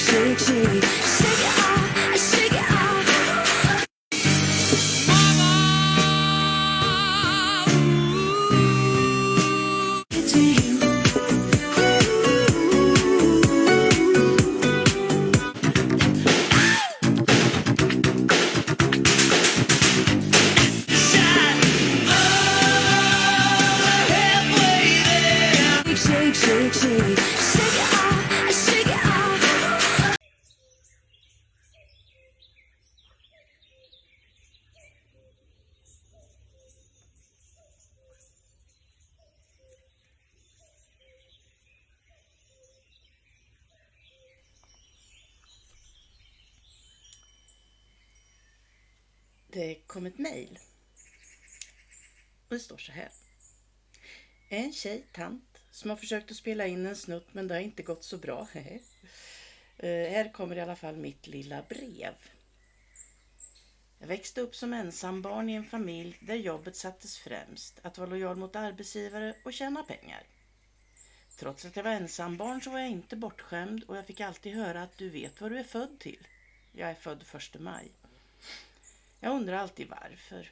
shake, shake, shake it off, shake it off. To you. Shake, shake, shake, shake it off, shake it off. Det kom ett mejl. Och det står så här. En tant som har försökt att spela in en snutt men det har inte gått så bra. Här kommer i alla fall mitt lilla brev. Jag växte upp som ensambarn i en familj där jobbet sattes främst. Att vara lojal mot arbetsgivare och tjäna pengar. Trots att jag var ensambarn så var jag inte bortskämd och jag fick alltid höra att du vet vad du är född till. Jag är född 1 maj. Jag undrar alltid varför.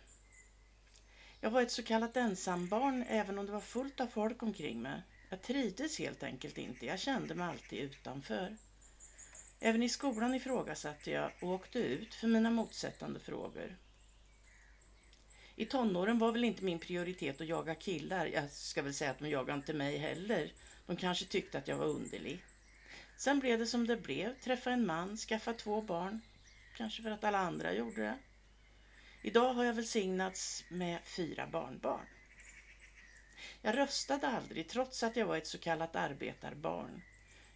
Jag var ett så kallat ensambarn även om det var fullt av folk omkring mig. Jag trivdes helt enkelt inte. Jag kände mig alltid utanför. Även i skolan ifrågasatte jag och åkte ut för mina motsättande frågor. I tonåren var väl inte min prioritet att jaga killar. Jag ska väl säga att de jagade inte mig heller. De kanske tyckte att jag var underlig. Sen blev det som det blev. Träffa en man, skaffa 2 barn. Kanske för att alla andra gjorde det. Idag har jag välsignats med 4 barnbarn. Jag röstade aldrig trots att jag var ett så kallat arbetarbarn.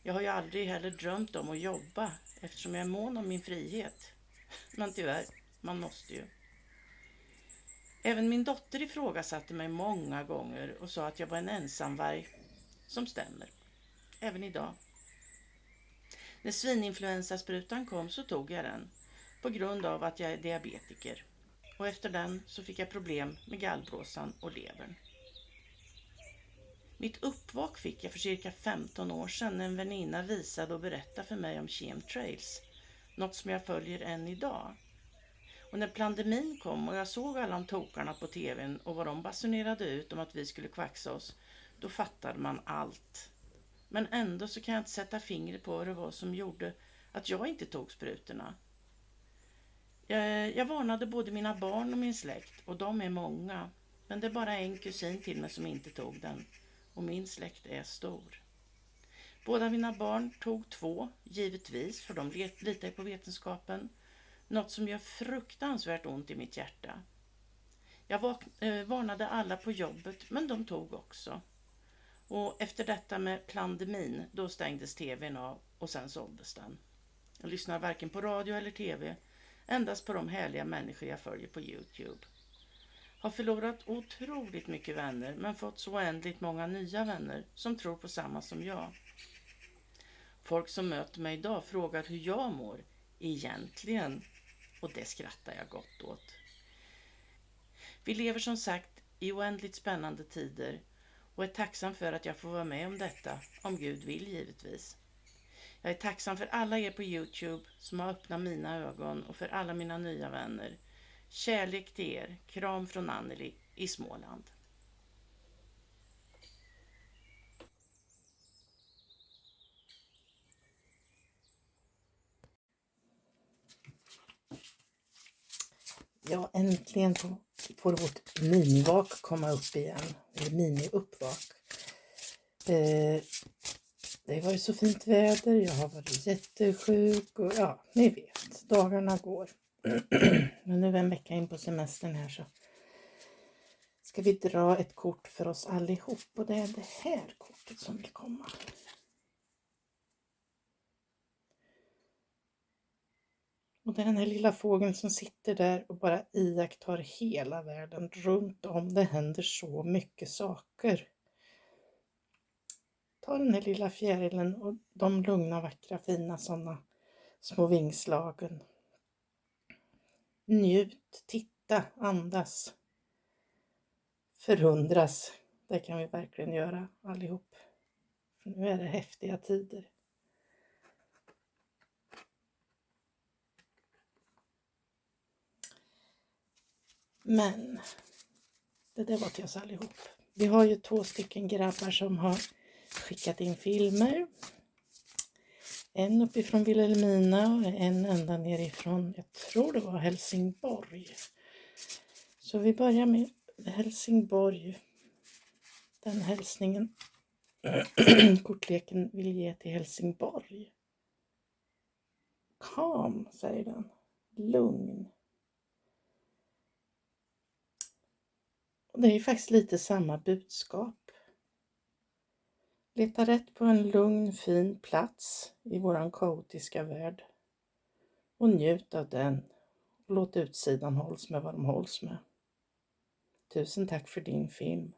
Jag har ju aldrig heller drömt om att jobba eftersom jag är mån om min frihet. Men tyvärr, man måste ju. Även min dotter ifrågasatte mig många gånger och sa att jag var en ensamvarg som stämmer. Även idag. När svininfluensasprutan kom så tog jag den på grund av att jag är diabetiker. Och efter den så fick jag problem med gallblåsan och levern. Mitt uppvak fick jag för cirka 15 år sedan när en väninna visade och berättade för mig om chemtrails. Något som jag följer än idag. Och när pandemin kom och jag såg alla de tokarna på tvn och vad de basunerade ut om att vi skulle kvaxa oss, då fattade man allt. Men ändå så kan jag inte sätta fingret på vad det var som gjorde att jag inte tog sprutorna. Jag varnade både mina barn och min släkt och de är många. Men det är bara en kusin till mig som inte tog den. Och min släkt är stor. Båda mina barn tog 2, givetvis, för de litar på vetenskapen. Något som gör fruktansvärt ont i mitt hjärta. Jag varnade alla på jobbet, men de tog också. Och efter detta med pandemin, då stängdes tvn av och sen såldes den. Jag lyssnar varken på radio eller tv. Endast på de härliga människor jag följer på YouTube. Har förlorat otroligt mycket vänner men fått så oändligt många nya vänner som tror på samma som jag. Folk som möter mig idag frågar hur jag mår egentligen och det skrattar jag gott åt. Vi lever som sagt i oändligt spännande tider och är tacksam för att jag får vara med om detta, om Gud vill givetvis. Jag är tacksam för alla er på YouTube som har öppnat mina ögon och för alla mina nya vänner. Kärlek till er. Kram från Anneli i Småland. Ja, äntligen får vårt minivak komma upp igen. Eller mini-uppvak. Det var ju så fint väder, jag har varit jättesjuk och ja, ni vet, dagarna går. Men nu är en vecka in på semestern här så ska vi dra ett kort för oss allihop och det är det här kortet som vill komma. Och det är den här lilla fågeln som sitter där och bara iakttar hela världen runt om. Det händer så mycket saker. Ta den här lilla fjärilen och de lugna, vackra, fina sådana små vingslagen. Njut, titta, andas. Förundras. Det kan vi verkligen göra allihop. För nu är det häftiga tider. Men det där var till oss allihop. Vi har ju 2 stycken grabbar som har skickat in filmer. En uppifrån Vilhelmina och en ända nerifrån, jag tror det var Helsingborg. Så vi börjar med Helsingborg. Den hälsningen kortleken vill ge till Helsingborg. Calm, säger den. Lugn. Och det är ju faktiskt lite samma budskap. Leta rätt på en lugn, fin plats i våran kaotiska värld. Och njut av den. Och låt utsidan hålls med vad de hålls med. Tusen tack för din film.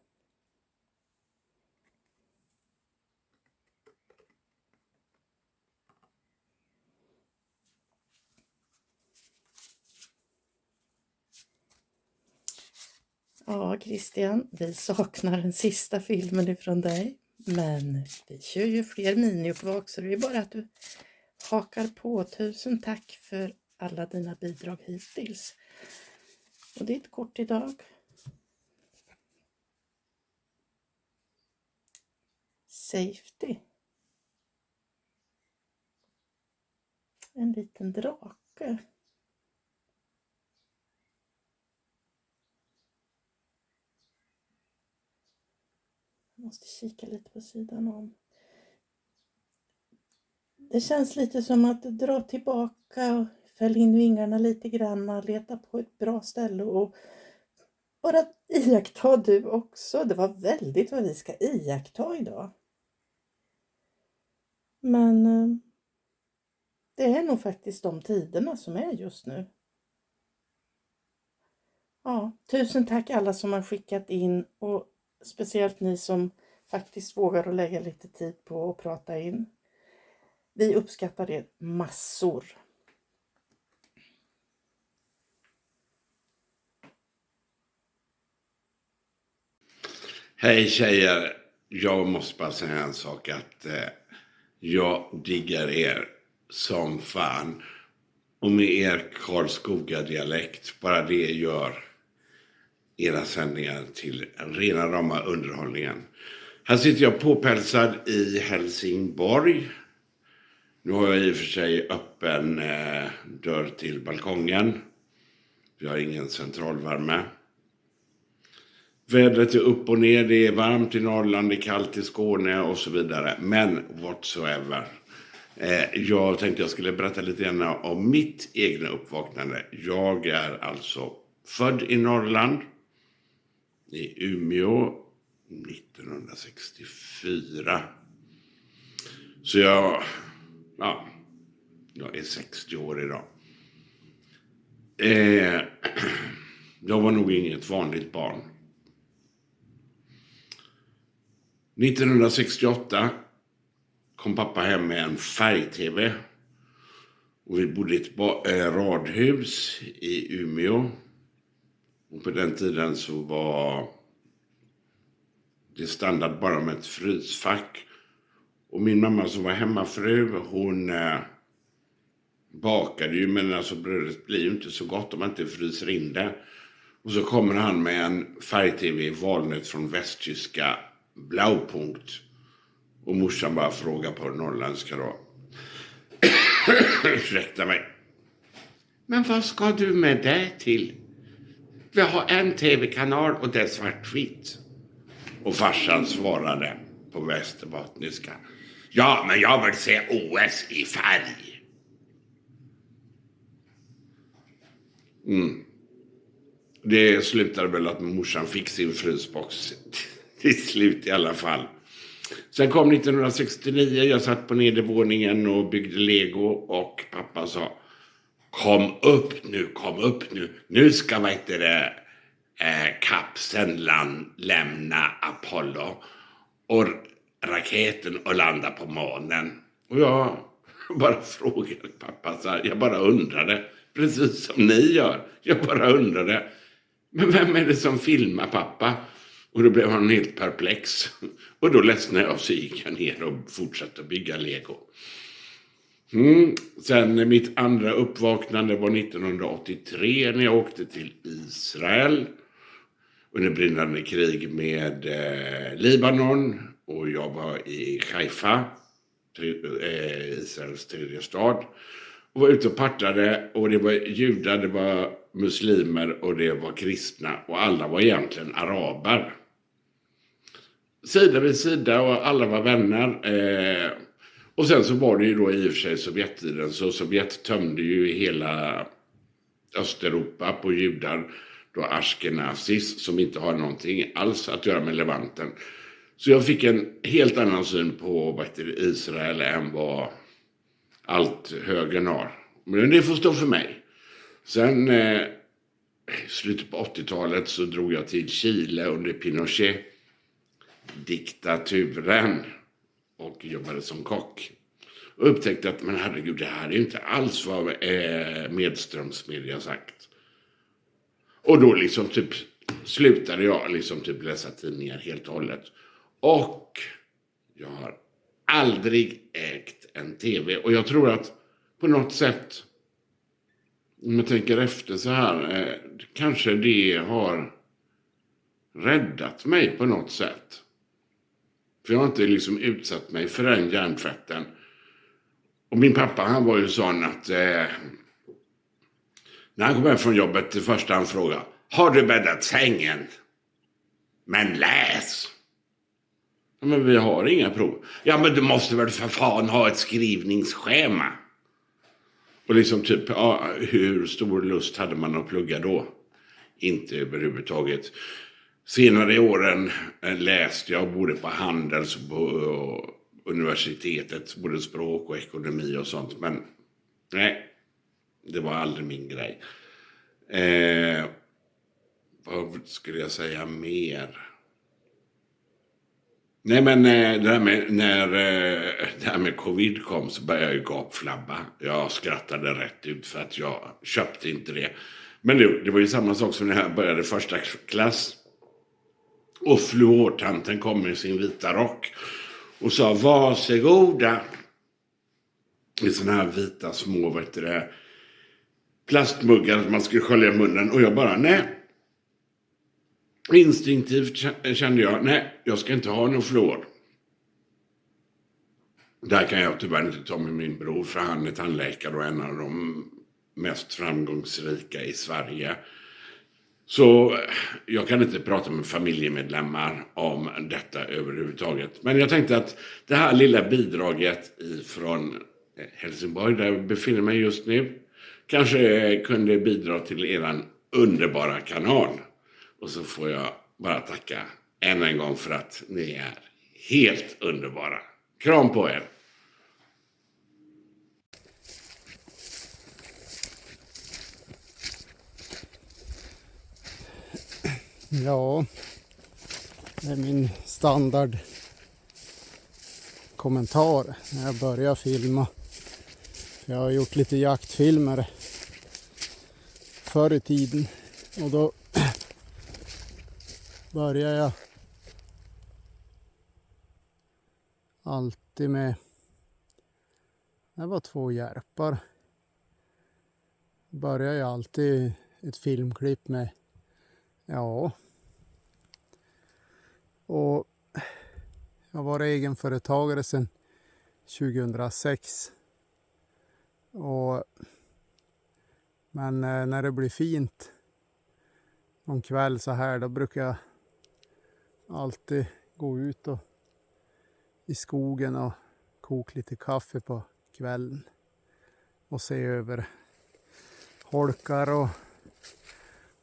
Ja, Christian, vi saknar den sista filmen ifrån dig. Men vi kör ju fler miniuppvak, så det är bara att du hakar på. Tusen tack för alla dina bidrag hittills. Och ditt kort idag. Safety. En liten drake. Jag måste kika lite på sidan om. Det känns lite som att dra tillbaka och fäll in vingarna lite grann. Leta på ett bra ställe och bara iaktta du också. Det var väldigt vad vi ska iaktta idag. Men det är nog faktiskt de tiderna som är just nu. Ja, tusen tack alla som har skickat in, och speciellt ni som faktiskt vågar att lägga lite tid på att prata in. Vi uppskattar det massor. Hej tjejer, jag måste bara säga en sak, att jag diggar er som fan. Och med er Karlskoga-dialekt, bara det gör era sändningar till rena rama underhållningen. Här sitter jag påpälsad i Helsingborg. Nu har jag i och för sig öppen dörr till balkongen. Vi har ingen centralvärme. Vädret är upp och ner, det är varmt i Norrland, det är kallt i Skåne och så vidare. Men whatsoever. Jag tänkte jag skulle berätta lite grann om mitt egna uppvaknande. Jag är alltså född i Norrland, i Umeå, 1964. Så jag är 60 år idag. Jag var nog inget vanligt barn. 1968 kom pappa hem med en färg-tv. Och vi bodde i ett radhus i Umeå. Och på den tiden så var det standard bara med ett frysfack. Och min mamma som var hemmafru, hon bakade ju, men alltså brödet blir ju inte så gott om man inte fryser in det. Och så kommer han med en färg-tv i valnöt från västtyska Blaupunkt. Och morsan bara frågar på norrländska då. Ursäkta mig. Men vad ska du med det till? Vi har en tv-kanal och det är svartvitt. Och farsan svarade på västerbottniska. Ja, men jag vill se OS i färg. Det slutade väl att morsan fick sin frysbox till slut i alla fall. Sen kom 1969, jag satt på nedervåningen och byggde Lego och pappa sa kom upp nu, nu ska kapseln lämna Apollo och raketen och landa på månen. Och jag bara frågade pappa så här, jag bara undrade, precis som ni gör, jag bara undrade, men vem är det som filmar pappa? Och då blev han helt perplex. Och då ledsnade jag, så gick jag ner och fortsatte bygga Lego. Sen mitt andra uppvaknande var 1983 när jag åkte till Israel under brinnande krig med Libanon, och jag var i Haifa, Israels tredje stad, och var ute och partade, och det var judar, det var muslimer och det var kristna, och alla var egentligen araber. Sida vid sida, och alla var vänner. Och sen så var det ju då i och för sig Sovjettiden, så Sovjet tömde ju hela Östeuropa på judar, då ashkenazis, som inte har någonting alls att göra med Levanten. Så jag fick en helt annan syn på Israel än vad allt högern har. Men det får stå för mig. Sen i slutet på 80-talet så drog jag till Chile under Pinochet-diktaturen och jobbade som kock. Och upptäckte att, men herregud, det här är inte alls vad medströmsmedia sagt. Och då liksom typ slutade jag liksom typ läsa tidningar helt och hållet. Och jag har aldrig ägt en tv. Och jag tror att på något sätt, om jag tänker efter så här, kanske det har räddat mig på något sätt. För jag har inte liksom utsatt mig för den hjärntvätten. Och min pappa, han var ju sån att när han kom hem från jobbet, det första han frågade: har du bäddat sängen? Men läs! Ja, men vi har inga prov. Ja, men du måste väl för fan ha ett skrivningsschema. Och liksom typ, ja, hur stor lust hade man att plugga då? Inte överhuvudtaget. Senare i åren läste jag både på Handels och på universitetet, både språk och ekonomi och sånt. Men nej, det var aldrig min grej. Vad skulle jag säga mer? Nej, men när det här med covid kom så började jag ju gapflabba. Jag skrattade rätt ut för att jag köpte inte det. Men det var ju samma sak som när jag började första klass. Och fluortanten kom med sin vita rock och sa: varsågoda. I såna här vita små, plastmuggar som man skulle skölja munnen. Och jag bara, nej. Instinktivt kände jag, nej, jag ska inte ha någon fluor. Där kan jag tyvärr inte ta med min bror, för han är tandläkare och en av de mest framgångsrika i Sverige. Så jag kan inte prata med familjemedlemmar om detta överhuvudtaget. Men jag tänkte att det här lilla bidraget från Helsingborg, där jag befinner mig just nu, kanske kunde bidra till eran underbara kanal. Och så får jag bara tacka än en gång för att ni är helt underbara. Kram på er! Ja, det är min standard kommentar när jag börjar filma. Jag har gjort lite jaktfilmer förr i tiden, och då börjar jag alltid med, det var 2 järpar, börjar jag alltid ett filmklipp med, ja, och jag var egenföretagare sedan 2006. Men när det blir fint någon kväll så här, då brukar jag alltid gå ut i skogen och koka lite kaffe på kvällen och se över holkar och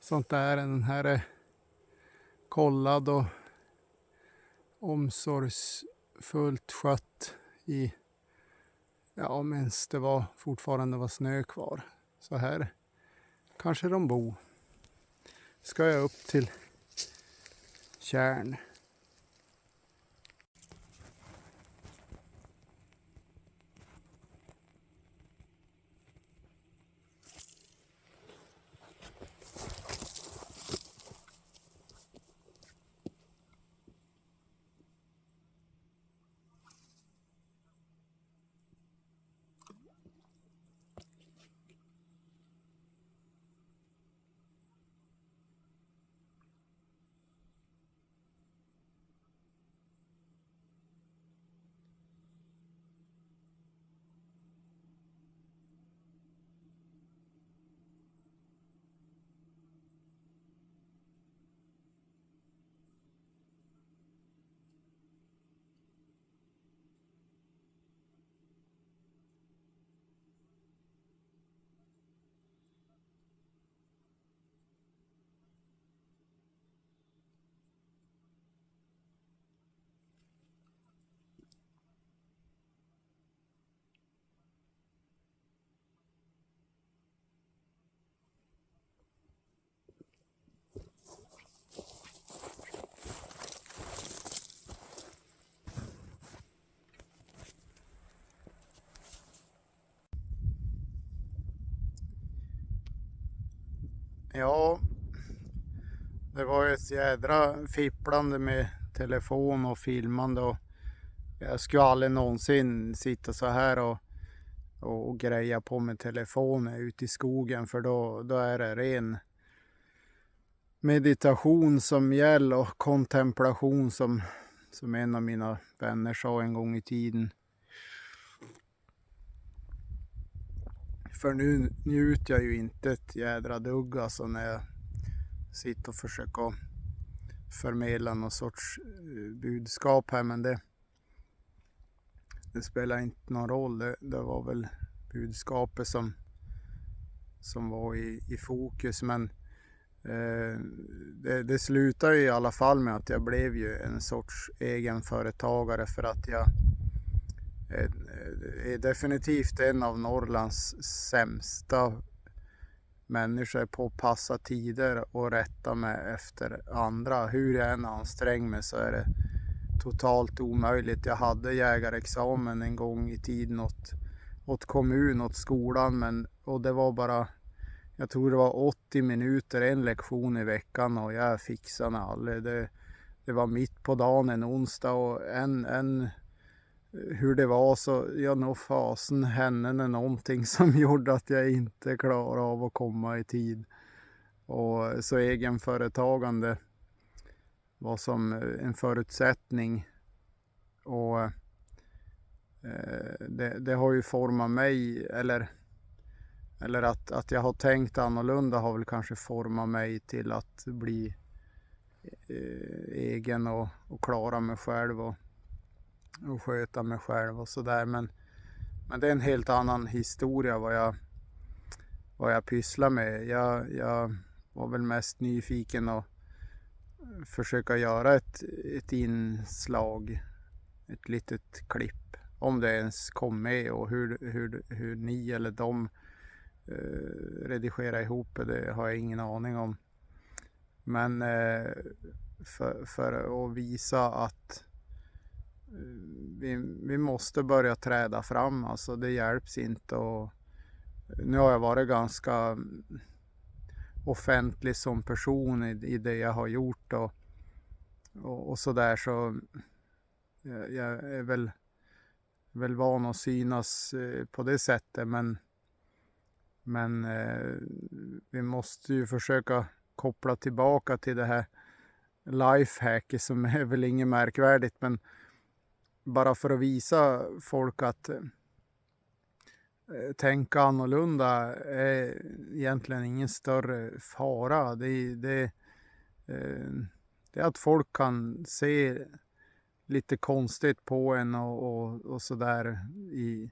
sånt där. Den här är kollad och omsorgsfullt skött i, ja, medan det fortfarande var snö kvar. Så här kanske de bor. Ska jag upp till Tjärn. Ja, det var ett jädra fipplande med telefon och filmande och jag skulle aldrig någonsin sitta så här och greja på med telefonen ute i skogen, för då är det ren meditation som gäller och kontemplation som en av mina vänner sa en gång i tiden. För nu njuter jag ju inte ett jädra dugg alltså när jag sitter och försöker förmedla någon sorts budskap här, men det spelar inte någon roll. Det var väl budskapet som var i fokus, men det slutar ju i alla fall med att jag blev ju en sorts egenföretagare, för att jag är definitivt en av Norrlands sämsta människor på att passa tider och rätta mig efter andra. Hur jag än anstränger mig så är det totalt omöjligt. Jag hade jägarexamen en gång i tiden åt kommun, åt skolan, och det var bara, jag tror det var 80 minuter, en lektion i veckan, och jag fixade aldrig. Det var mitt på dagen en onsdag, och hur det var så jag nog fasen henne någonting som gjorde att jag inte klarade av att komma i tid. Och så egenföretagande var som en förutsättning, och det har ju format mig, eller att jag har tänkt annorlunda har väl kanske format mig till att bli egen och klara mig själv och sköta mig själv och sådär. Men det är en helt annan historia vad jag pysslar med. Jag var väl mest nyfiken att försöka göra ett inslag, ett litet klipp, om det ens kom med, och hur ni eller de redigerar ihop det har jag ingen aning om. Men för att visa att vi måste börja träda fram, alltså det hjälps inte. Och nu har jag varit ganska offentlig som person i det jag har gjort och sådär, så jag är väl van att synas på det sättet, men vi måste ju försöka koppla tillbaka till det här lifehacket som är väl inget märkvärdigt, men bara för att visa folk att tänka annorlunda är egentligen ingen större fara. Det är att folk kan se lite konstigt på en och sådär i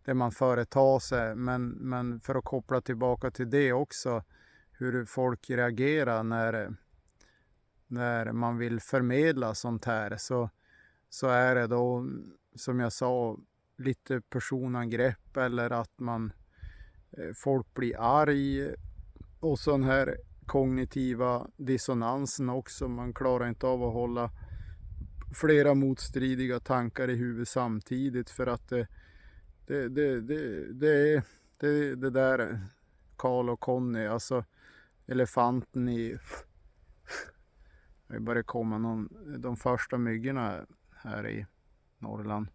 det man företar sig, men för att koppla tillbaka till det också, hur folk reagerar när man vill förmedla sånt här, så är det då, som jag sa, lite personangrepp, eller att folk blir arg, och sån här kognitiva dissonansen också. Man klarar inte av att hålla flera motstridiga tankar i huvudet samtidigt, för att det där Karl och Conny, alltså elefanten i det börjar komma de första myggorna här i Norrland.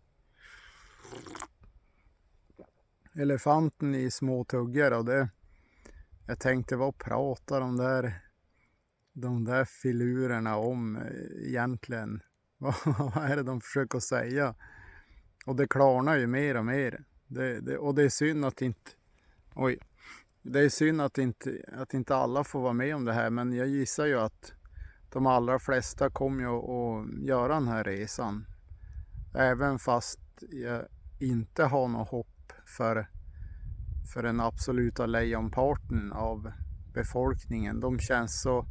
Elefanten i små tuggar, och jag tänkte, vad pratar de där filurerna om egentligen? Vad är det de försöker säga? Och det klarnar ju mer och mer. Och det är synd att inte... Oj. Det är synd att inte alla får vara med om det här, men jag gissar ju att de allra flesta kommer ju att göra den här resan. Även fast jag inte har något hopp för den absoluta lejonparten av befolkningen. De känns så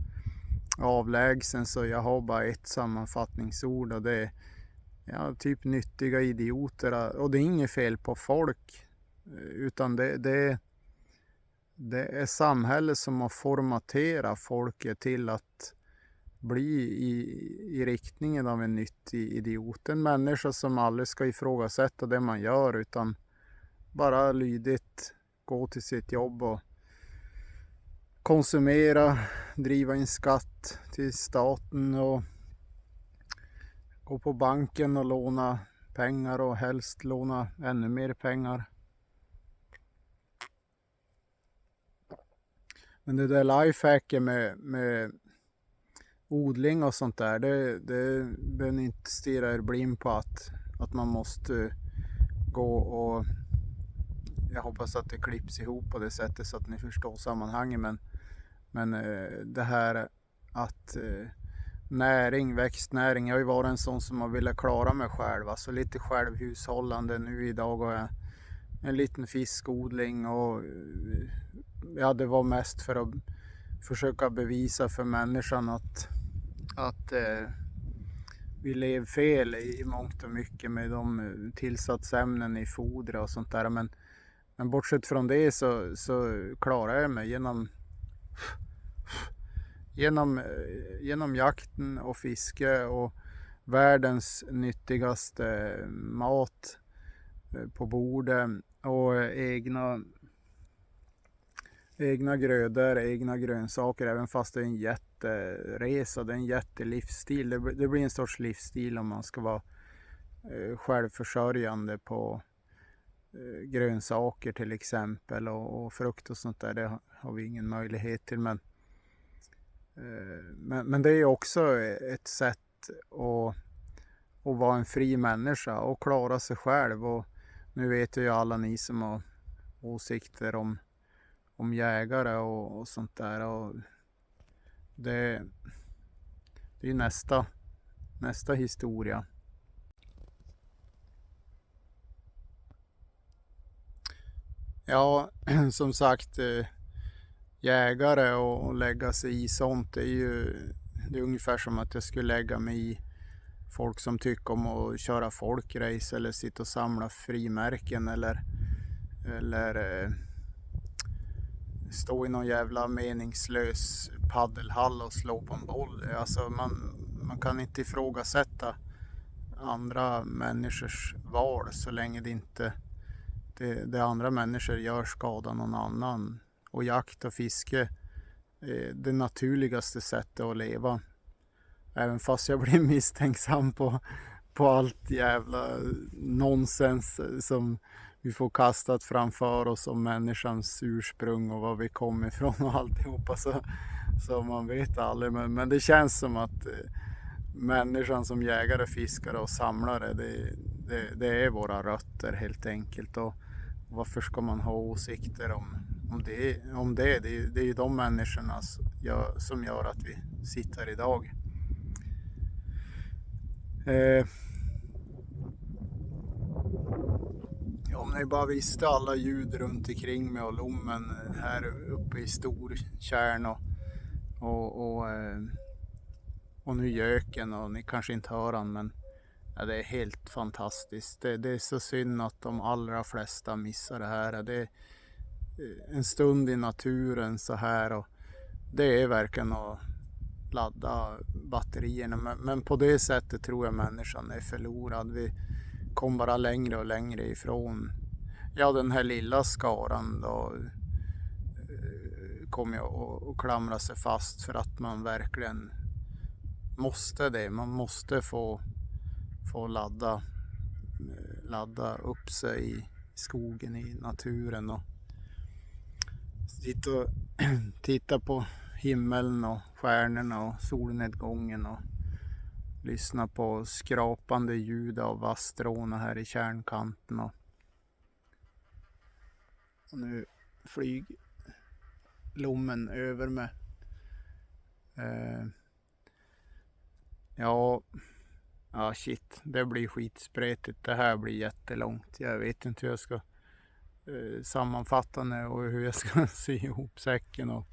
avlägsen, så jag har bara ett sammanfattningsord, och det är typ nyttiga idioter. Och det är inget fel på folk, utan det är samhället som har formaterat folket till att bli i riktningen av en nyttig idiot. En människa som aldrig ska ifrågasätta det man gör, utan bara lydigt gå till sitt jobb konsumera, driva in skatt till staten och gå på banken och låna pengar och helst låna ännu mer pengar. Men det där lifehacken med odling och sånt där, det behöver ni inte stirra er blind på att man måste gå och, jag hoppas att det klipps ihop på det sättet så att ni förstår sammanhanget, men det här att näring, växtnäring, jag har ju varit en sån som har velat klara mig själv, alltså lite självhushållande. Nu idag har jag en liten fiskodling och ja, det var mest för att försöka bevisa för människan att vi lever fel i mångt och mycket med de tillsatsämnen i foder och sånt där. Men bortsett från det så klarar jag mig genom jakten och fiske och världens nyttigaste mat på bordet och egna grödor, egna grönsaker, även fast det är en jätteresa, det är en jättelivsstil. Det blir en sorts livsstil om man ska vara självförsörjande på grönsaker till exempel och frukt och sånt där. Det har vi ingen möjlighet till, men det är också ett sätt att vara en fri människa och klara sig själv. Och nu vet ju alla ni som har åsikter om jägare och sånt där, och det är ju nästa historia. Ja, som sagt, jägare och lägga sig i sånt, det är ungefär som att jag skulle lägga mig i folk som tycker om att köra folkrace eller sitta och samla frimärken eller stå i någon jävla meningslös paddelhall och slå på en boll. Alltså man kan inte ifrågasätta andra människors val så länge det andra människor gör skada någon annan. Och jakt och fiske är det naturligaste sättet att leva. Även fast jag blir misstänksam på allt jävla nonsens som vi får kastat framför oss om människans ursprung och var vi kommer ifrån och alltihopa, så man vet aldrig. Men det känns som att människan som jägare, fiskare och samlare, det är våra rötter helt enkelt. Och varför ska man ha åsikter om det? Det är ju de människorna som gör att vi sitter idag. Om ni bara visste alla ljud runt omkring mig och lommen här uppe i Stortjärn och nu göken, och ni kanske inte hör han, men ja, det är helt fantastiskt. Det är så synd att de allra flesta missar det här. Det är en stund i naturen så här, och det är verkligen att ladda batterierna, men på det sättet tror jag människan är förlorad. Vi kom bara längre och längre ifrån den här lilla skaran då kommer jag att klamra sig fast för att man verkligen måste det. Man måste få ladda upp sig i skogen, i naturen, och titta på himmeln och stjärnorna och solnedgången och lyssna på skrapande ljud av vasstråna här i kärnkanten. Och nu flyger lommen över mig. Shit, det blir skitspretigt. Det här blir jättelångt. Jag vet inte hur jag ska sammanfatta det och hur jag ska sy ihop säcken och